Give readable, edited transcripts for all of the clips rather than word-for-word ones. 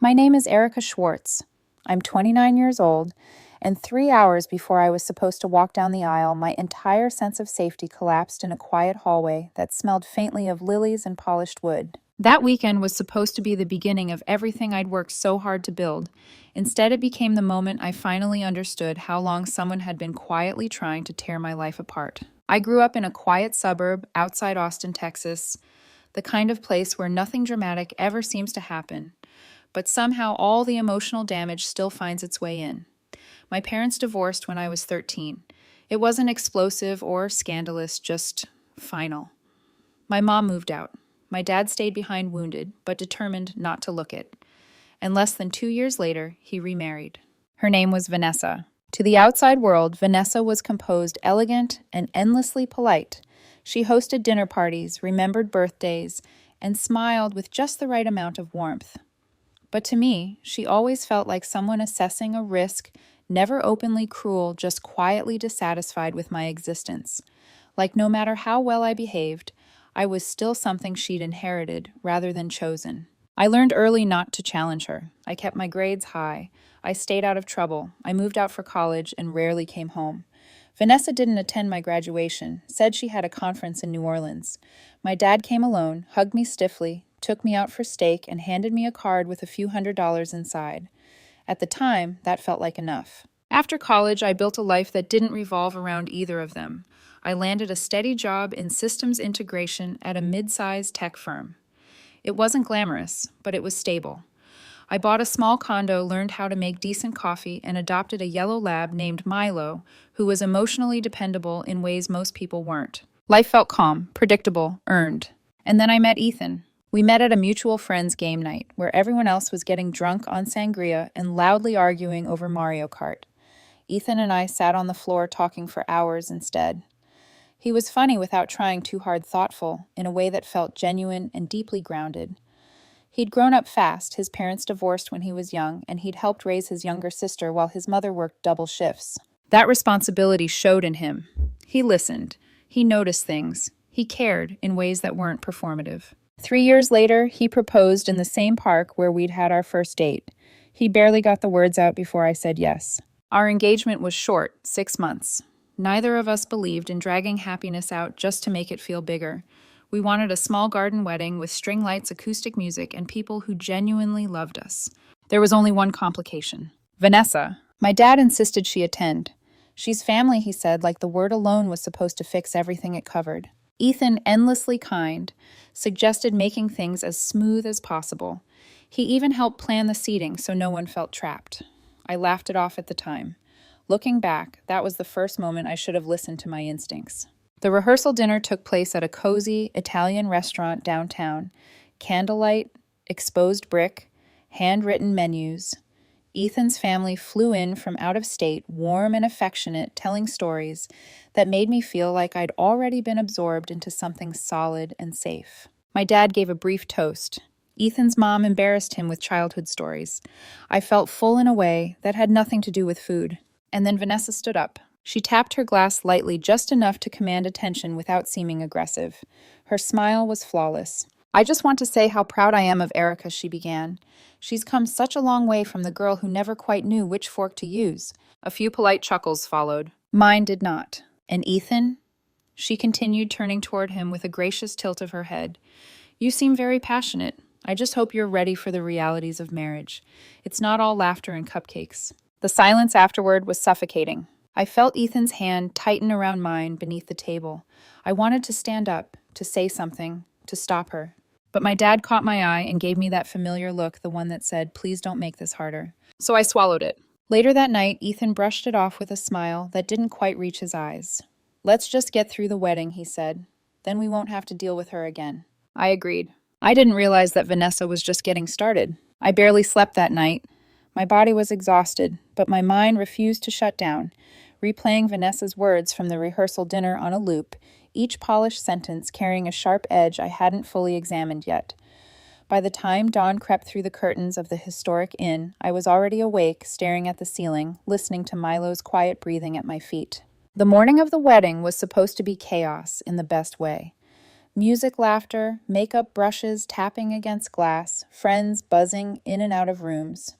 My name is Erika Schwartz. I'm 29 years old, and 3 hours before I was supposed to walk down the aisle, my entire sense of safety collapsed in a quiet hallway that smelled faintly of lilies and polished wood. That weekend was supposed to be the beginning of everything I'd worked so hard to build. Instead, it became the moment I finally understood how long someone had been quietly trying to tear my life apart. I grew up in a quiet suburb outside Austin, Texas, the kind of place where nothing dramatic ever seems to happen, but somehow all the emotional damage still finds its way in. My parents divorced when I was 13. It wasn't explosive or scandalous, just final. My mom moved out. My dad stayed behind wounded, but determined not to look it. And less than 2 years later, he remarried. Her name was Vanessa. To the outside world, Vanessa was composed, elegant, and endlessly polite. She hosted dinner parties, remembered birthdays, and smiled with just the right amount of warmth. But to me, she always felt like someone assessing a risk, never openly cruel, just quietly dissatisfied with my existence. Like no matter how well I behaved, I was still something she'd inherited rather than chosen. I learned early not to challenge her. I kept my grades high. I stayed out of trouble. I moved out for college and rarely came home. Vanessa didn't attend my graduation, said she had a conference in New Orleans. My dad came alone, hugged me stiffly, took me out for steak, and handed me a card with a few $100s inside. At the time, that felt like enough. After college, I built a life that didn't revolve around either of them. I landed a steady job in systems integration at a mid-sized tech firm. It wasn't glamorous, but it was stable. I bought a small condo, learned how to make decent coffee, and adopted a yellow lab named Milo, who was emotionally dependable in ways most people weren't. Life felt calm, predictable, earned. And then I met Ethan. We met at a mutual friend's game night, where everyone else was getting drunk on sangria and loudly arguing over Mario Kart. Ethan and I sat on the floor talking for hours instead. He was funny without trying too hard, thoughtful, in a way that felt genuine and deeply grounded. He'd grown up fast, his parents divorced when he was young, and he'd helped raise his younger sister while his mother worked double shifts. That responsibility showed in him. He listened. He noticed things. He cared in ways that weren't performative. 3 years later, he proposed in the same park where we'd had our first date. He barely got the words out before I said yes. Our engagement was short, 6 months. Neither of us believed in dragging happiness out just to make it feel bigger. We wanted a small garden wedding with string lights, acoustic music, and people who genuinely loved us. There was only one complication. Vanessa. My dad insisted she attend. She's family, he said, like the word alone was supposed to fix everything it covered. Ethan, endlessly kind, suggested making things as smooth as possible. He even helped plan the seating so no one felt trapped. I laughed it off at the time. Looking back, that was the first moment I should have listened to my instincts. The rehearsal dinner took place at a cozy Italian restaurant downtown. Candlelight, exposed brick, handwritten menus. Ethan's family flew in from out of state, warm and affectionate, telling stories that made me feel like I'd already been absorbed into something solid and safe. My dad gave a brief toast. Ethan's mom embarrassed him with childhood stories. I felt full in a way that had nothing to do with food. And then Vanessa stood up. She tapped her glass lightly, just enough to command attention without seeming aggressive. Her smile was flawless. I just want to say how proud I am of Erika, she began. She's come such a long way from the girl who never quite knew which fork to use. A few polite chuckles followed. Mine did not. And Ethan? She continued, turning toward him with a gracious tilt of her head. You seem very passionate. I just hope you're ready for the realities of marriage. It's not all laughter and cupcakes. The silence afterward was suffocating. I felt Ethan's hand tighten around mine beneath the table. I wanted to stand up, to say something, to stop her. But my dad caught my eye and gave me that familiar look, the one that said, "Please don't make this harder." So I swallowed it. Later that night, Ethan brushed it off with a smile that didn't quite reach his eyes. "Let's just get through the wedding," he said. "Then we won't have to deal with her again." I agreed. I didn't realize that Vanessa was just getting started. I barely slept that night. My body was exhausted, but my mind refused to shut down, replaying Vanessa's words from the rehearsal dinner on a loop, each polished sentence carrying a sharp edge I hadn't fully examined yet. By the time dawn crept through the curtains of the historic inn, I was already awake, staring at the ceiling, listening to Milo's quiet breathing at my feet. The morning of the wedding was supposed to be chaos in the best way. Music, laughter, makeup brushes tapping against glass, friends buzzing in and out of rooms.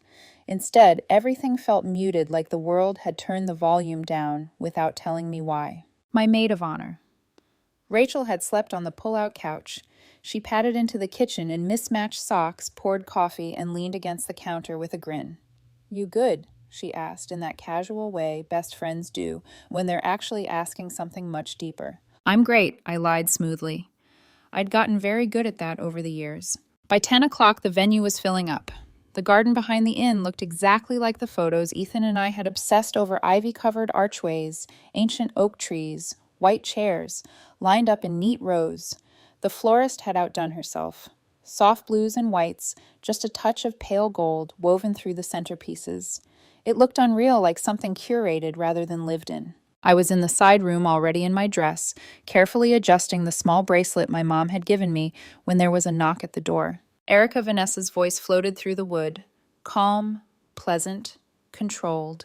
Instead, everything felt muted, like the world had turned the volume down without telling me why. My maid of honor. Rachel had slept on the pull-out couch. She padded into the kitchen in mismatched socks, poured coffee, and leaned against the counter with a grin. "You good?" she asked in that casual way best friends do when they're actually asking something much deeper. "I'm great," I lied smoothly. I'd gotten very good at that over the years. By 10 o'clock, the venue was filling up. The garden behind the inn looked exactly like the photos Ethan and I had obsessed over: ivy-covered archways, ancient oak trees, white chairs, lined up in neat rows. The florist had outdone herself. Soft blues and whites, just a touch of pale gold woven through the centerpieces. It looked unreal, like something curated rather than lived in. I was in the side room already in my dress, carefully adjusting the small bracelet my mom had given me when there was a knock at the door. Erika Vanessa's voice floated through the wood. Calm, pleasant, controlled.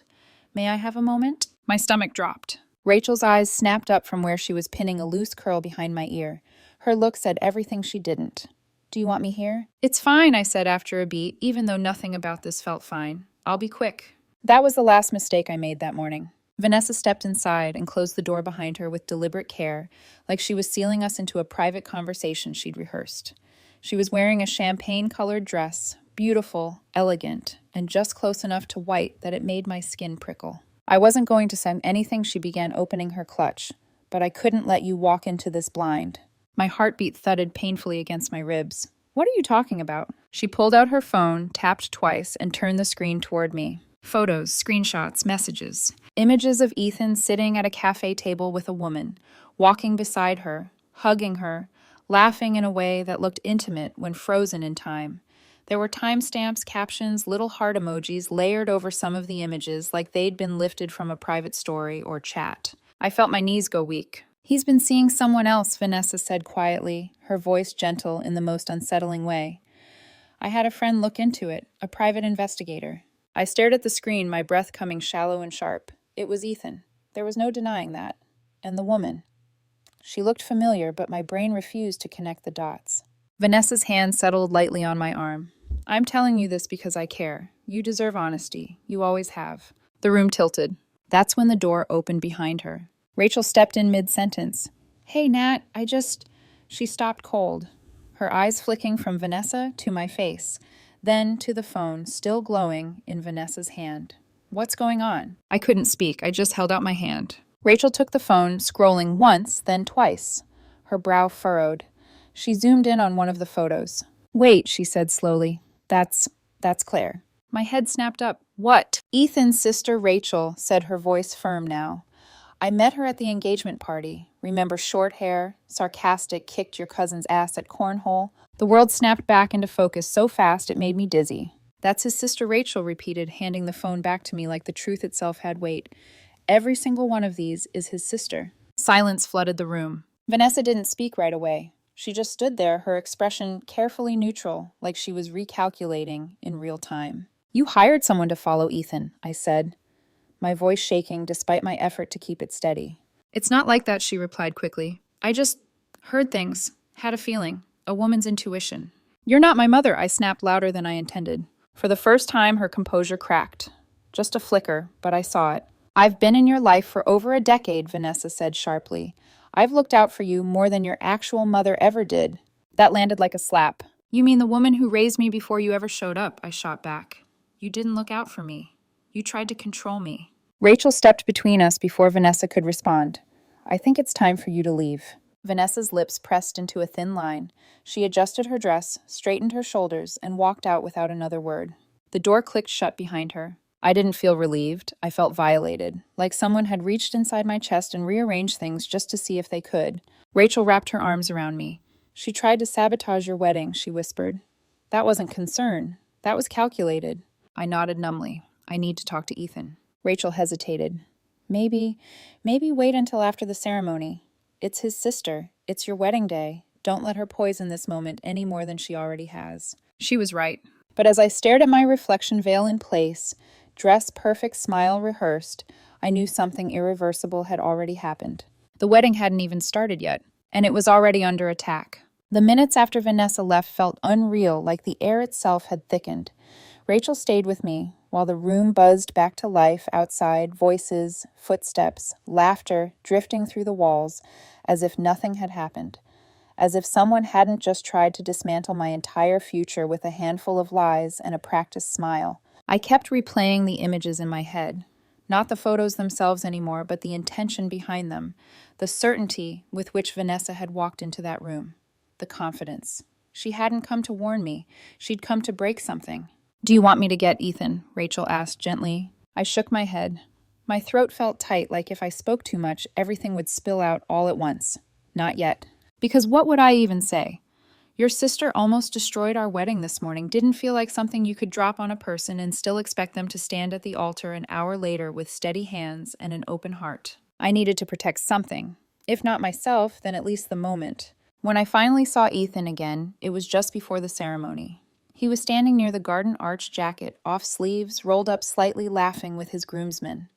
"May I have a moment?" My stomach dropped. Rachel's eyes snapped up from where she was pinning a loose curl behind my ear. Her look said everything she didn't. "Do you want me here?" "It's fine," I said after a beat, even though nothing about this felt fine. "I'll be quick." That was the last mistake I made that morning. Vanessa stepped inside and closed the door behind her with deliberate care, like she was sealing us into a private conversation she'd rehearsed. She was wearing a champagne-colored dress, beautiful, elegant, and just close enough to white that it made my skin prickle. I wasn't going to say anything. She began opening her clutch, but I couldn't let you walk into this blind. My heartbeat thudded painfully against my ribs. "What are you talking about?" She pulled out her phone, tapped twice, and turned the screen toward me. Photos, screenshots, messages. Images of Ethan sitting at a cafe table with a woman, walking beside her, hugging her, laughing in a way that looked intimate when frozen in time. There were timestamps, captions, little heart emojis layered over some of the images like they'd been lifted from a private story or chat. I felt my knees go weak. "He's been seeing someone else," Vanessa said quietly, her voice gentle in the most unsettling way. "I had a friend look into it, a private investigator." I stared at the screen, my breath coming shallow and sharp. It was Ethan. There was no denying that. And the woman. She looked familiar, but my brain refused to connect the dots. Vanessa's hand settled lightly on my arm. "I'm telling you this because I care. You deserve honesty. You always have." The room tilted. That's when the door opened behind her. Rachel stepped in mid-sentence. "Hey, Nat, She stopped cold, her eyes flicking from Vanessa to my face, then to the phone, still glowing, in Vanessa's hand. "What's going on?" I couldn't speak. I just held out my hand. Rachel took the phone, scrolling once, then twice. Her brow furrowed. She zoomed in on one of the photos. "Wait," she said slowly. That's Claire." My head snapped up. "What?" "Ethan's sister, Rachel," said her voice firm now. "I met her at the engagement party. Remember short hair, sarcastic, kicked your cousin's ass at cornhole?" The world snapped back into focus so fast it made me dizzy. "That's his sister Rachel," repeated, handing the phone back to me like the truth itself had weight. "Every single one of these is his sister." Silence flooded the room. Vanessa didn't speak right away. She just stood there, her expression carefully neutral, like she was recalculating in real time. "You hired someone to follow Ethan," I said, my voice shaking despite my effort to keep it steady. "It's not like that," she replied quickly. "I just heard things, had a feeling, a woman's intuition." "You're not my mother," I snapped louder than I intended. For the first time, her composure cracked. Just a flicker, but I saw it. "I've been in your life for over a decade," Vanessa said sharply. "I've looked out for you more than your actual mother ever did." That landed like a slap. "You mean the woman who raised me before you ever showed up?" I shot back. "You didn't look out for me. You tried to control me." Rachel stepped between us before Vanessa could respond. "I think it's time for you to leave." Vanessa's lips pressed into a thin line. She adjusted her dress, straightened her shoulders, and walked out without another word. The door clicked shut behind her. I didn't feel relieved. I felt violated, like someone had reached inside my chest and rearranged things just to see if they could. Rachel wrapped her arms around me. "She tried to sabotage your wedding," she whispered. "That wasn't concern. That was calculated." I nodded numbly. "I need to talk to Ethan." Rachel hesitated. Maybe wait until after the ceremony. It's his sister. It's your wedding day. Don't let her poison this moment any more than she already has." She was right. But as I stared at my reflection veil in place, dress perfect, smile rehearsed, I knew something irreversible had already happened. The wedding hadn't even started yet. and it was already under attack. The minutes after Vanessa left felt unreal, like the air itself had thickened. Rachel stayed with me while the room buzzed back to life outside, voices, footsteps, laughter drifting through the walls, as if nothing had happened. As if someone hadn't just tried to dismantle my entire future with a handful of lies and a practiced smile. I kept replaying the images in my head. Not the photos themselves anymore, but the intention behind them. The certainty with which Vanessa had walked into that room. The confidence. She hadn't come to warn me. She'd come to break something. "Do you want me to get Ethan?" Rachel asked gently. I shook my head. My throat felt tight, like if I spoke too much, everything would spill out all at once. Not yet. Because what would I even say? Your sister almost destroyed our wedding this morning. Didn't feel like something you could drop on a person and still expect them to stand at the altar an hour later with steady hands and an open heart. I needed to protect something. If not myself, then at least the moment. When I finally saw Ethan again, it was just before the ceremony. He was standing near the garden arch jacket, off sleeves, rolled up slightly, laughing with his groomsmen.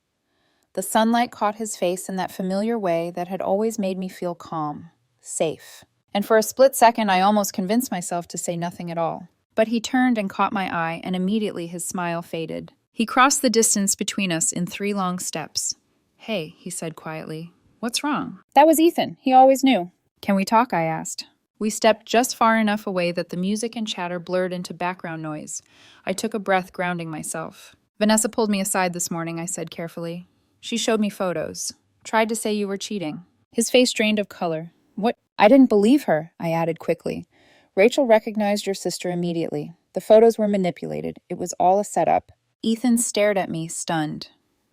The sunlight caught his face in that familiar way that had always made me feel calm, safe. And for a split second, I almost convinced myself to say nothing at all. But he turned and caught my eye, and immediately his smile faded. He crossed the distance between us in 3 long steps. "Hey," he said quietly. "What's wrong?" "That was Ethan. He always knew." "Can we talk?" I asked. We stepped just far enough away that the music and chatter blurred into background noise. I took a breath, grounding myself. "Vanessa pulled me aside this morning," I said carefully. "She showed me photos. Tried to say you were cheating." His face drained of color. "What?" "I didn't believe her," I added quickly. "Rachel recognized your sister immediately. The photos were manipulated. It was all a setup." Ethan stared at me, stunned.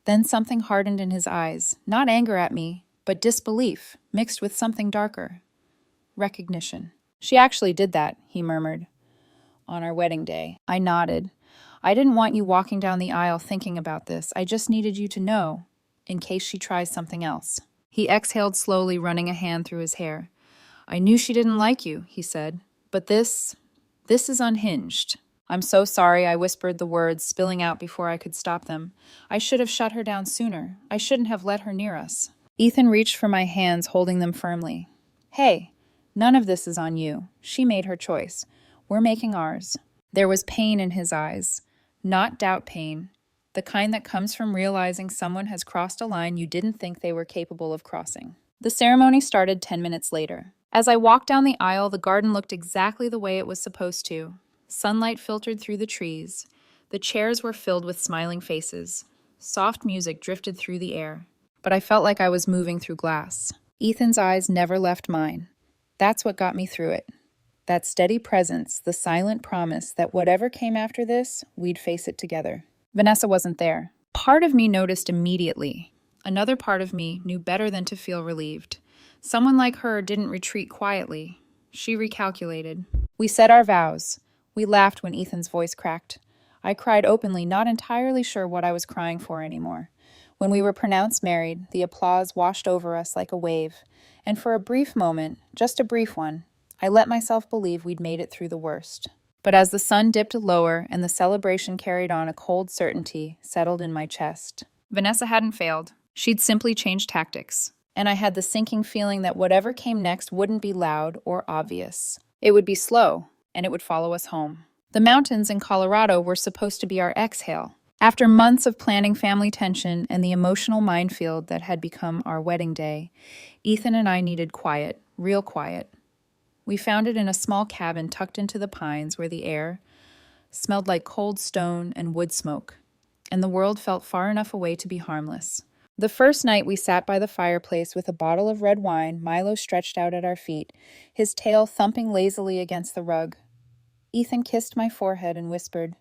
Then something hardened in his eyes. Not anger at me, but disbelief, mixed with something darker. Recognition. "She actually did that," he murmured. "On our wedding day." I nodded. "I didn't want you walking down the aisle thinking about this. I just needed you to know, in case she tries something else." He exhaled slowly, running a hand through his hair. "I knew she didn't like you," he said. "But this is unhinged." "I'm so sorry," I whispered the words, spilling out before I could stop them. "I should have shut her down sooner. I shouldn't have let her near us." Ethan reached for my hands, holding them firmly. "Hey, none of this is on you. She made her choice. We're making ours." There was pain in his eyes. Not doubt pain. The kind that comes from realizing someone has crossed a line you didn't think they were capable of crossing. The ceremony started 10 minutes later. As I walked down the aisle, the garden looked exactly the way it was supposed to. Sunlight filtered through the trees. The chairs were filled with smiling faces. Soft music drifted through the air. But I felt like I was moving through glass. Ethan's eyes never left mine. That's what got me through it. That steady presence, the silent promise that whatever came after this, we'd face it together. Vanessa wasn't there. Part of me noticed immediately. Another part of me knew better than to feel relieved. Someone like her didn't retreat quietly. She recalculated. We said our vows. We laughed when Ethan's voice cracked. I cried openly, not entirely sure what I was crying for anymore. When we were pronounced married, the applause washed over us like a wave. And for a brief moment, just a brief one, I let myself believe we'd made it through the worst. But as the sun dipped lower and the celebration carried on, a cold certainty settled in my chest. Vanessa hadn't failed. She'd simply changed tactics. And I had the sinking feeling that whatever came next wouldn't be loud or obvious. It would be slow, and it would follow us home. The mountains in Colorado were supposed to be our exhale. After months of planning family tension and the emotional minefield that had become our wedding day, Ethan and I needed quiet, real quiet. We found it in a small cabin tucked into the pines where the air smelled like cold stone and wood smoke, and the world felt far enough away to be harmless. The first night we sat by the fireplace with a bottle of red wine, Milo stretched out at our feet, his tail thumping lazily against the rug. Ethan kissed my forehead and whispered,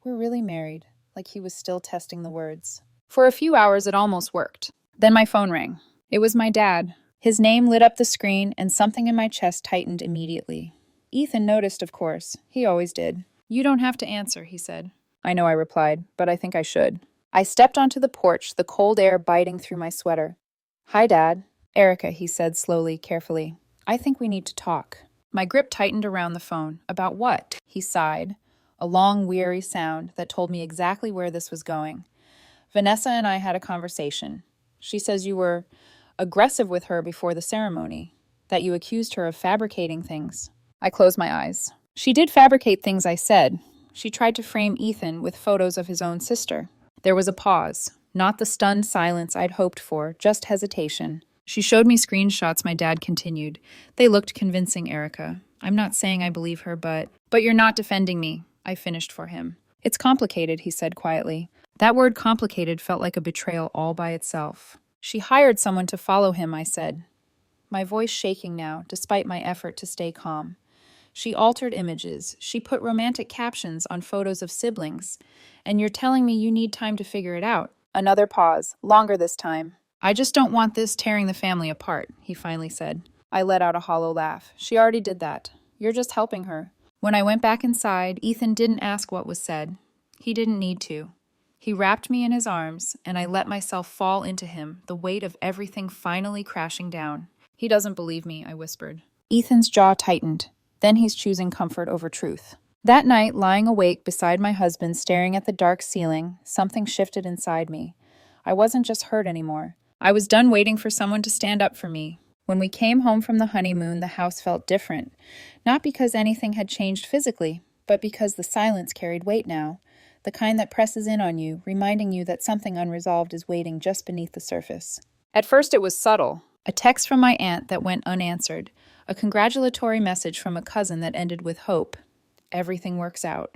"We're really married," like he was still testing the words. For a few hours it almost worked. Then my phone rang. It was my dad. His name lit up the screen, and something in my chest tightened immediately. Ethan noticed, of course. He always did. "You don't have to answer," he said. "I know," I replied, "but I think I should." I stepped onto the porch, the cold air biting through my sweater. "Hi, Dad." "Erika," he said slowly, carefully. "I think we need to talk." My grip tightened around the phone. "About what?" He sighed, a long, weary sound that told me exactly where this was going. "Vanessa and I had a conversation. She says you were aggressive with her before the ceremony. that you accused her of fabricating things. I closed my eyes. She did fabricate things, I said. She tried to frame Ethan with photos of his own sister. There was a pause, not the stunned silence I'd hoped for, just hesitation. She showed me screenshots, my dad continued. They looked convincing, Erika. I'm not saying I believe her, but you're not defending me, I finished for him. It's complicated, he said quietly. That word complicated felt like a betrayal all by itself. She hired someone to follow him, I said, my voice shaking now, despite my effort to stay calm. She altered images. She put romantic captions on photos of siblings. And you're telling me you need time to figure it out. Another pause, longer this time. I just don't want this tearing the family apart, he finally said. I let out a hollow laugh. She already did that. You're just helping her. When I went back inside, Ethan didn't ask what was said. He didn't need to. He wrapped me in his arms, and I let myself fall into him, the weight of everything finally crashing down. He doesn't believe me, I whispered. Ethan's jaw tightened. Then he's choosing comfort over truth. That night, lying awake beside my husband staring at the dark ceiling, something shifted inside me. I wasn't just hurt anymore. I was done waiting for someone to stand up for me. When we came home from the honeymoon, the house felt different. Not because anything had changed physically, but because the silence carried weight now. The kind that presses in on you, reminding you that something unresolved is waiting just beneath the surface. At first it was subtle. A text from my aunt that went unanswered. A congratulatory message from a cousin that ended with hope. Everything works out.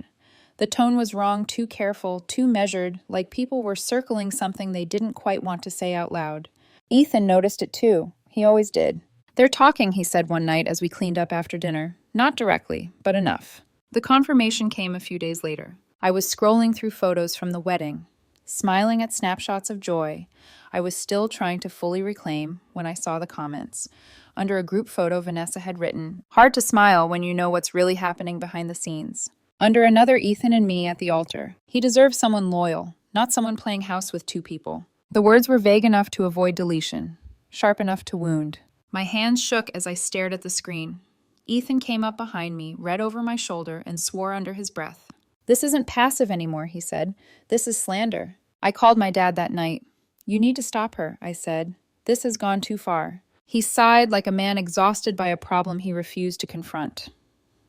The tone was wrong, too careful, too measured, like people were circling something they didn't quite want to say out loud. Ethan noticed it too. He always did. They're talking, he said one night as we cleaned up after dinner. Not directly, but enough. The confirmation came a few days later. I was scrolling through photos from the wedding, smiling at snapshots of joy. I was still trying to fully reclaim when I saw the comments. Under a group photo, Vanessa had written, "Hard to smile when you know what's really happening behind the scenes." Under another, Ethan and me at the altar. He deserves someone loyal, not someone playing house with two people. The words were vague enough to avoid deletion, sharp enough to wound. My hands shook as I stared at the screen. Ethan came up behind me, read over my shoulder, and swore under his breath. "This isn't passive anymore," he said. "This is slander." I called my dad that night. "You need to stop her," I said. "This has gone too far." He sighed like a man exhausted by a problem he refused to confront.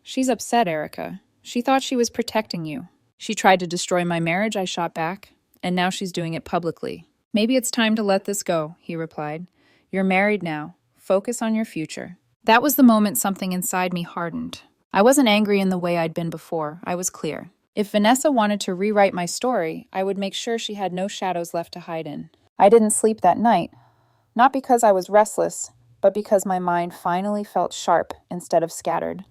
"She's upset, Erika. She thought she was protecting you. She tried to destroy my marriage," I shot back. "And now she's doing it publicly." "Maybe it's time to let this go," he replied. "You're married now. Focus on your future." That was the moment something inside me hardened. I wasn't angry in the way I'd been before. I was clear. If Vanessa wanted to rewrite my story, I would make sure she had no shadows left to hide in. I didn't sleep that night. Not because I was restless, but because my mind finally felt sharp instead of scattered.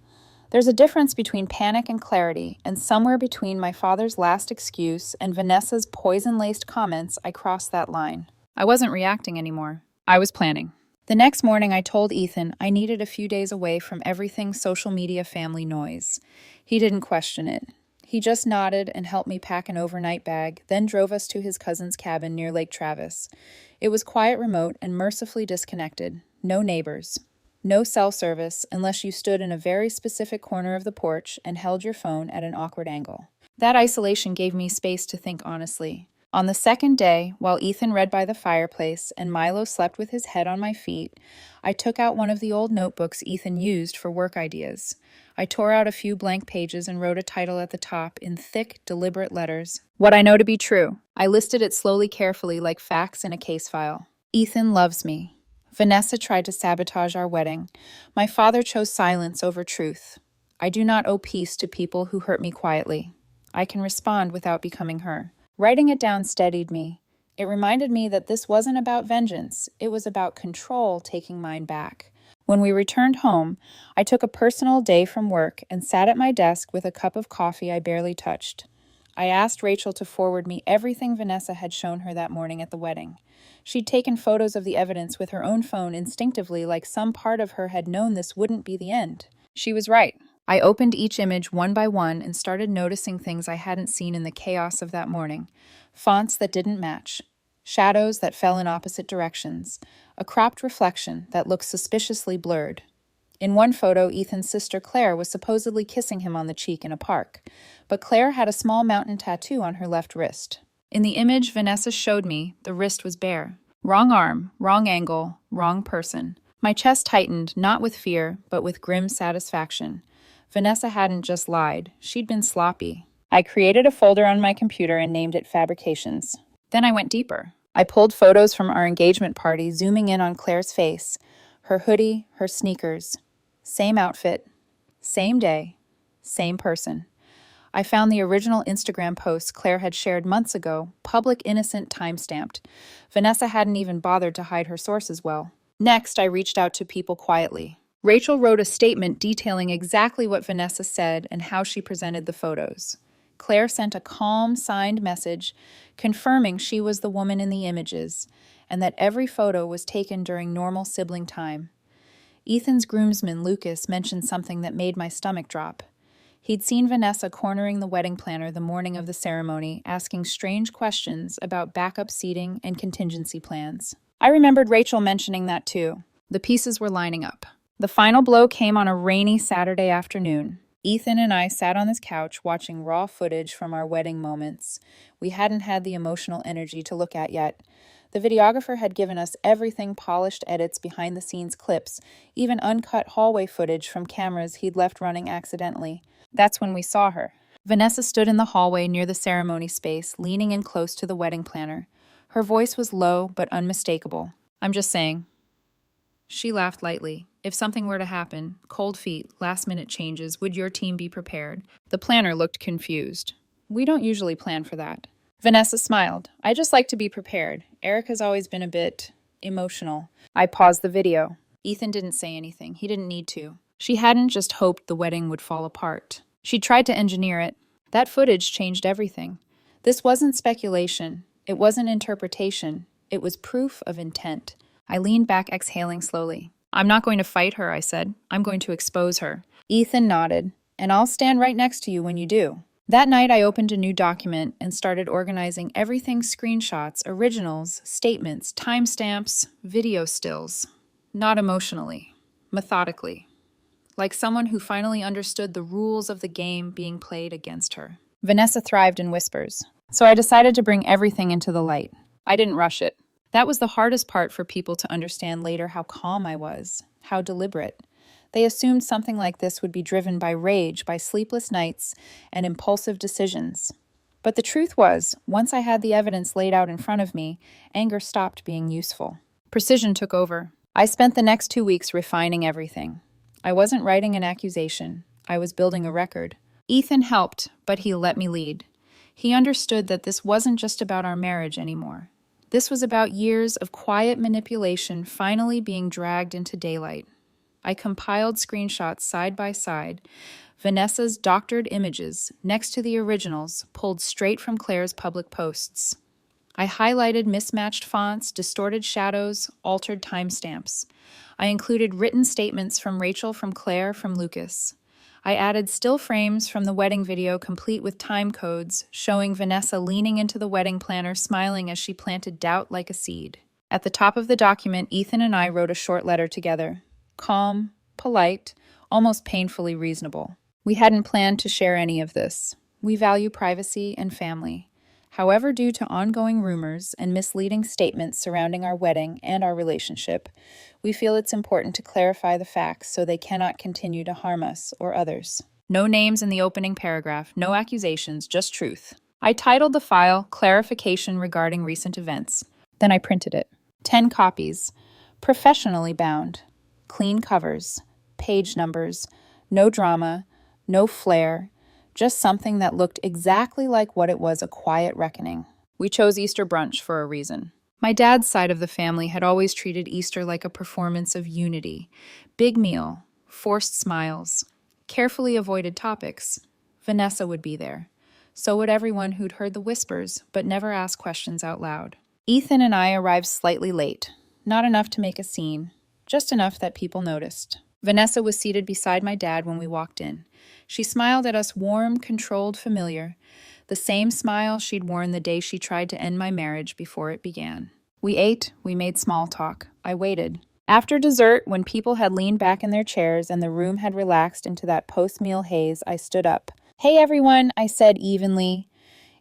There's a difference between panic and clarity, and somewhere between my father's last excuse and Vanessa's poison-laced comments, I crossed that line. I wasn't reacting anymore. I was planning. The next morning, I told Ethan I needed a few days away from everything social media family noise. He didn't question it. He just nodded and helped me pack an overnight bag, then drove us to his cousin's cabin near Lake Travis. It was quiet, remote, and mercifully disconnected. No neighbors. No cell service unless you stood in a very specific corner of the porch and held your phone at an awkward angle. That isolation gave me space to think honestly. On the second day, while Ethan read by the fireplace and Milo slept with his head on my feet, I took out one of the old notebooks Ethan used for work ideas. I tore out a few blank pages and wrote a title at the top in thick, deliberate letters. "What I know to be true." I listed it slowly, carefully, like facts in a case file. Ethan loves me. Vanessa tried to sabotage our wedding. My father chose silence over truth. I do not owe peace to people who hurt me quietly. I can respond without becoming her. Writing it down steadied me. It reminded me that this wasn't about vengeance. It was about control taking mine back. When we returned home, I took a personal day from work and sat at my desk with a cup of coffee I barely touched. I asked Rachel to forward me everything Vanessa had shown her that morning at the wedding. She'd taken photos of the evidence with her own phone instinctively, like some part of her had known this wouldn't be the end. She was right. I opened each image one by one and started noticing things I hadn't seen in the chaos of that morning. Fonts that didn't match. Shadows that fell in opposite directions. A cropped reflection that looked suspiciously blurred. In one photo, Ethan's sister Claire was supposedly kissing him on the cheek in a park, but Claire had a small mountain tattoo on her left wrist. In the image Vanessa showed me, the wrist was bare. Wrong arm, wrong angle, wrong person. My chest tightened, not with fear, but with grim satisfaction. Vanessa hadn't just lied, she'd been sloppy. I created a folder on my computer and named it Fabrications. Then I went deeper. I pulled photos from our engagement party, zooming in on Claire's face, her hoodie, her sneakers. Same outfit, same day, same person. I found the original Instagram post Claire had shared months ago, public innocent timestamped. Vanessa hadn't even bothered to hide her sources well. Next, I reached out to people quietly. Rachel wrote a statement detailing exactly what Vanessa said and how she presented the photos. Claire sent a calm, signed message confirming she was the woman in the images and that every photo was taken during normal sibling time. Ethan's groomsman, Lucas, mentioned something that made my stomach drop. He'd seen Vanessa cornering the wedding planner the morning of the ceremony, asking strange questions about backup seating and contingency plans. I remembered Rachel mentioning that too. The pieces were lining up. The final blow came on a rainy Saturday afternoon. Ethan and I sat on this couch watching raw footage from our wedding moments. We hadn't had the emotional energy to look at yet. The videographer had given us everything: polished edits, behind-the-scenes clips, even uncut hallway footage from cameras he'd left running accidentally. That's when we saw her. Vanessa stood in the hallway near the ceremony space, leaning in close to the wedding planner. Her voice was low but unmistakable. "I'm just saying." She laughed lightly. "If something were to happen, cold feet, last-minute changes, would your team be prepared?" The planner looked confused. "We don't usually plan for that." Vanessa smiled. "I just like to be prepared. Erika's always been a bit emotional." I paused the video. Ethan didn't say anything. He didn't need to. She hadn't just hoped the wedding would fall apart. She tried to engineer it. That footage changed everything. This wasn't speculation. It wasn't interpretation. It was proof of intent. I leaned back, exhaling slowly. "I'm not going to fight her," I said. "I'm going to expose her." Ethan nodded. "And I'll stand right next to you when you do." That night, I opened a new document and started organizing everything: screenshots, originals, statements, timestamps, video stills. Not emotionally, methodically. Like someone who finally understood the rules of the game being played against her. Vanessa thrived in whispers, so I decided to bring everything into the light. I didn't rush it. That was the hardest part for people to understand later: how calm I was, how deliberate. They assumed something like this would be driven by rage, by sleepless nights, and impulsive decisions. But the truth was, once I had the evidence laid out in front of me, anger stopped being useful. Precision took over. I spent the next 2 weeks refining everything. I wasn't writing an accusation. I was building a record. Ethan helped, but he let me lead. He understood that this wasn't just about our marriage anymore. This was about years of quiet manipulation finally being dragged into daylight. I compiled screenshots side by side, Vanessa's doctored images next to the originals pulled straight from Claire's public posts. I highlighted mismatched fonts, distorted shadows, altered timestamps. I included written statements from Rachel, from Claire, from Lucas. I added still frames from the wedding video complete with time codes, showing Vanessa leaning into the wedding planner, smiling as she planted doubt like a seed. At the top of the document, Ethan and I wrote a short letter together. Calm, polite, almost painfully reasonable. We hadn't planned to share any of this. We value privacy and family. However, due to ongoing rumors and misleading statements surrounding our wedding and our relationship, we feel it's important to clarify the facts so they cannot continue to harm us or others. No names in the opening paragraph, no accusations, just truth. I titled the file "Clarification Regarding Recent Events." Then I printed it. 10 copies, professionally bound, clean covers, page numbers, no drama, no flair, just something that looked exactly like what it was: a quiet reckoning. We chose Easter brunch for a reason. My dad's side of the family had always treated Easter like a performance of unity. Big meal, forced smiles, carefully avoided topics. Vanessa would be there. So would everyone who'd heard the whispers but never asked questions out loud. Ethan and I arrived slightly late. Not enough to make a scene, just enough that people noticed. Vanessa was seated beside my dad when we walked in. She smiled at us, warm, controlled, familiar. The same smile she'd worn the day she tried to end my marriage before it began. We ate, we made small talk. I waited. After dessert, when people had leaned back in their chairs and the room had relaxed into that post-meal haze, I stood up. "Hey everyone," I said evenly.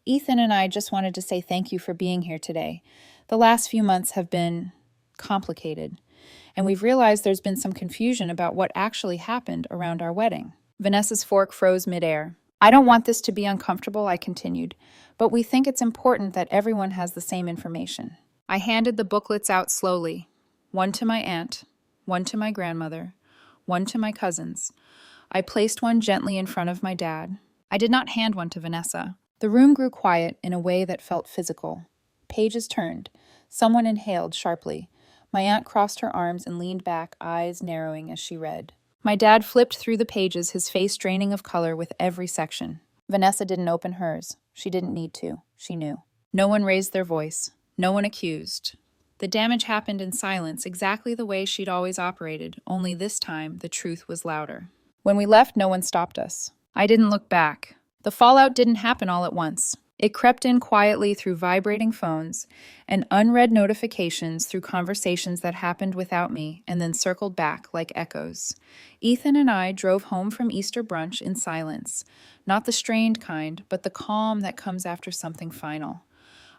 "Ethan and I just wanted to say thank you for being here today. The last few months have been complicated. and we've realized there's been some confusion about what actually happened around our wedding." Vanessa's fork froze midair. "I don't want this to be uncomfortable," I continued, "but we think it's important that everyone has the same information." I handed the booklets out slowly, one to my aunt, one to my grandmother, one to my cousins. I placed one gently in front of my dad. I did not hand one to Vanessa. The room grew quiet in a way that felt physical. Pages turned. Someone inhaled sharply. My aunt crossed her arms and leaned back, eyes narrowing as she read. My dad flipped through the pages, his face draining of color with every section. Vanessa didn't open hers. She didn't need to. She knew. No one raised their voice. No one accused. The damage happened in silence, exactly the way she'd always operated, only this time the truth was louder. When we left, no one stopped us. I didn't look back. The fallout didn't happen all at once. It crept in quietly through vibrating phones and unread notifications, through conversations that happened without me and then circled back like echoes. Ethan and I drove home from Easter brunch in silence, not the strained kind, but the calm that comes after something final.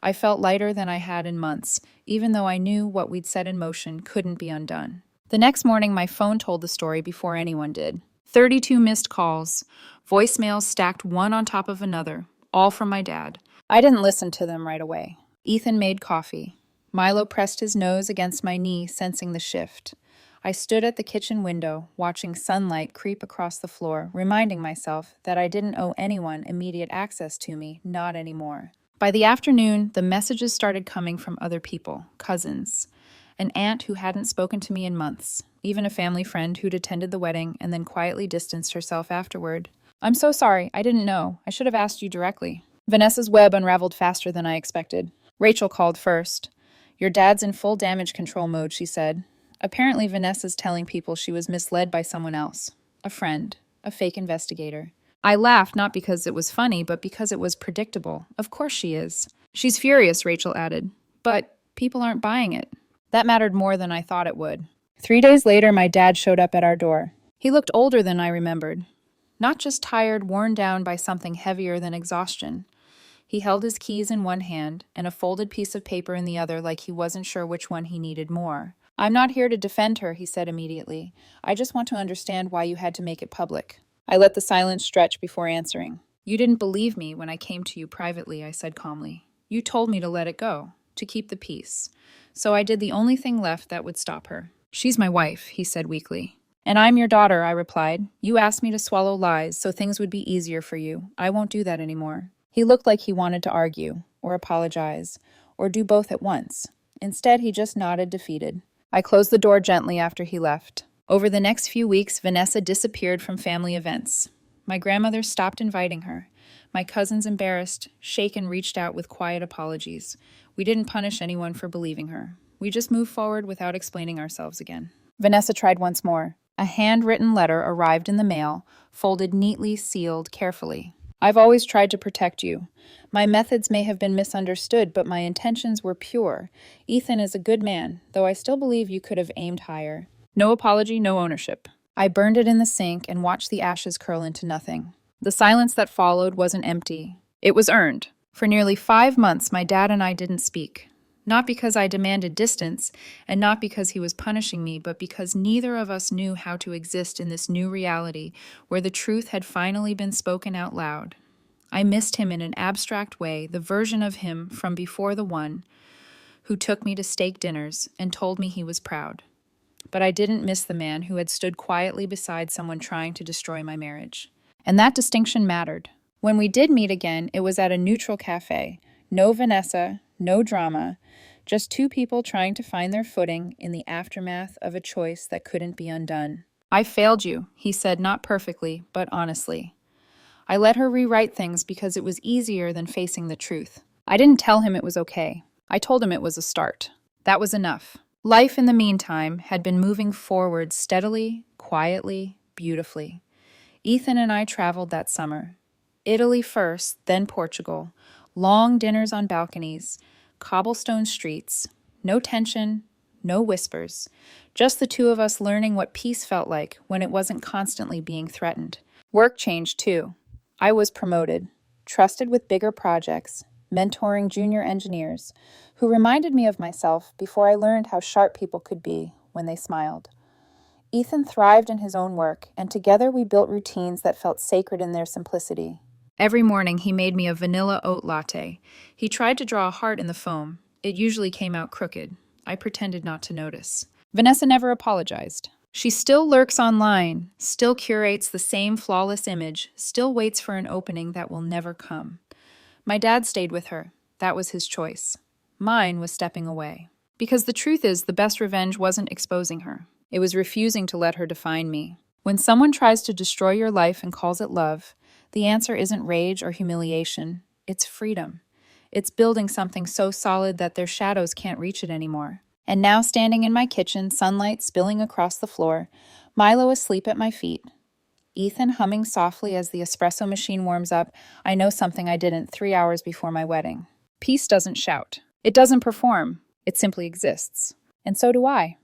I felt lighter than I had in months, even though I knew what we'd set in motion couldn't be undone. The next morning, my phone told the story before anyone did. 32 missed calls, voicemails stacked one on top of another, all from my dad. I didn't listen to them right away. Ethan made coffee. Milo pressed his nose against my knee, sensing the shift. I stood at the kitchen window, watching sunlight creep across the floor, reminding myself that I didn't owe anyone immediate access to me, not anymore. By the afternoon, the messages started coming from other people, cousins, an aunt who hadn't spoken to me in months, even a family friend who'd attended the wedding and then quietly distanced herself afterward. "I'm so sorry, I didn't know. I should have asked you directly." Vanessa's web unraveled faster than I expected. Rachel called first. "Your dad's in full damage control mode," she said. Apparently Vanessa's telling people she was misled by someone else. A friend. A fake investigator. I laughed, not because it was funny, but because it was predictable. Of course she is. "She's furious," Rachel added. "But people aren't buying it." That mattered more than I thought it would. 3 days later, my dad showed up at our door. He looked older than I remembered. Not just tired, worn down by something heavier than exhaustion. He held his keys in one hand and a folded piece of paper in the other, like he wasn't sure which one he needed more. "I'm not here to defend her," he said immediately. "I just want to understand why you had to make it public." I let the silence stretch before answering. "You didn't believe me when I came to you privately," I said calmly. "You told me to let it go, to keep the peace. So I did the only thing left that would stop her." "She's my wife," he said weakly. "And I'm your daughter," I replied. "You asked me to swallow lies so things would be easier for you. I won't do that anymore." He looked like he wanted to argue, or apologize, or do both at once. Instead, he just nodded, defeated. I closed the door gently after he left. Over the next few weeks, Vanessa disappeared from family events. My grandmother stopped inviting her. My cousins, embarrassed, shaken, reached out with quiet apologies. We didn't punish anyone for believing her. We just moved forward without explaining ourselves again. Vanessa tried once more. A handwritten letter arrived in the mail, folded neatly, sealed carefully. "I've always tried to protect you. My methods may have been misunderstood, but my intentions were pure. Ethan is a good man, though I still believe you could have aimed higher. No apology, no ownership." I burned it in the sink and watched the ashes curl into nothing. The silence that followed wasn't empty. It was earned. For nearly 5 months, my dad and I didn't speak. Not because I demanded distance, and not because he was punishing me, but because neither of us knew how to exist in this new reality where the truth had finally been spoken out loud. I missed him in an abstract way, the version of him from before, the one who took me to steak dinners and told me he was proud. But I didn't miss the man who had stood quietly beside someone trying to destroy my marriage. And that distinction mattered. When we did meet again, it was at a neutral cafe. No Vanessa, no drama, just two people trying to find their footing in the aftermath of a choice that couldn't be undone. "I failed you," he said, not perfectly, but honestly. I let her rewrite things because it was easier than facing the truth. I didn't tell him it was okay. I told him it was a start. That was enough. Life, in the meantime, had been moving forward steadily, quietly, beautifully. Ethan and I traveled that summer. Italy first, then Portugal. Long dinners on balconies, cobblestone streets. No tension, no whispers. Just the two of us learning what peace felt like when it wasn't constantly being threatened. Work changed, too. I was promoted, trusted with bigger projects, mentoring junior engineers, who reminded me of myself before I learned how sharp people could be, when they smiled. Ethan thrived in his own work, and together we built routines that felt sacred in their simplicity. Every morning, he made me a vanilla oat latte. He tried to draw a heart in the foam. It usually came out crooked. I pretended not to notice. Vanessa never apologized. She still lurks online, still curates the same flawless image, still waits for an opening that will never come. My dad stayed with her. That was his choice. Mine was stepping away. Because the truth is, the best revenge wasn't exposing her. It was refusing to let her define me. When someone tries to destroy your life and calls it love, the answer isn't rage or humiliation. It's freedom. It's building something so solid that their shadows can't reach it anymore. And now, standing in my kitchen, sunlight spilling across the floor, Milo asleep at my feet, Ethan humming softly as the espresso machine warms up, I know something I didn't 3 hours before my wedding. Peace doesn't shout. It doesn't perform. It simply exists. And so do I.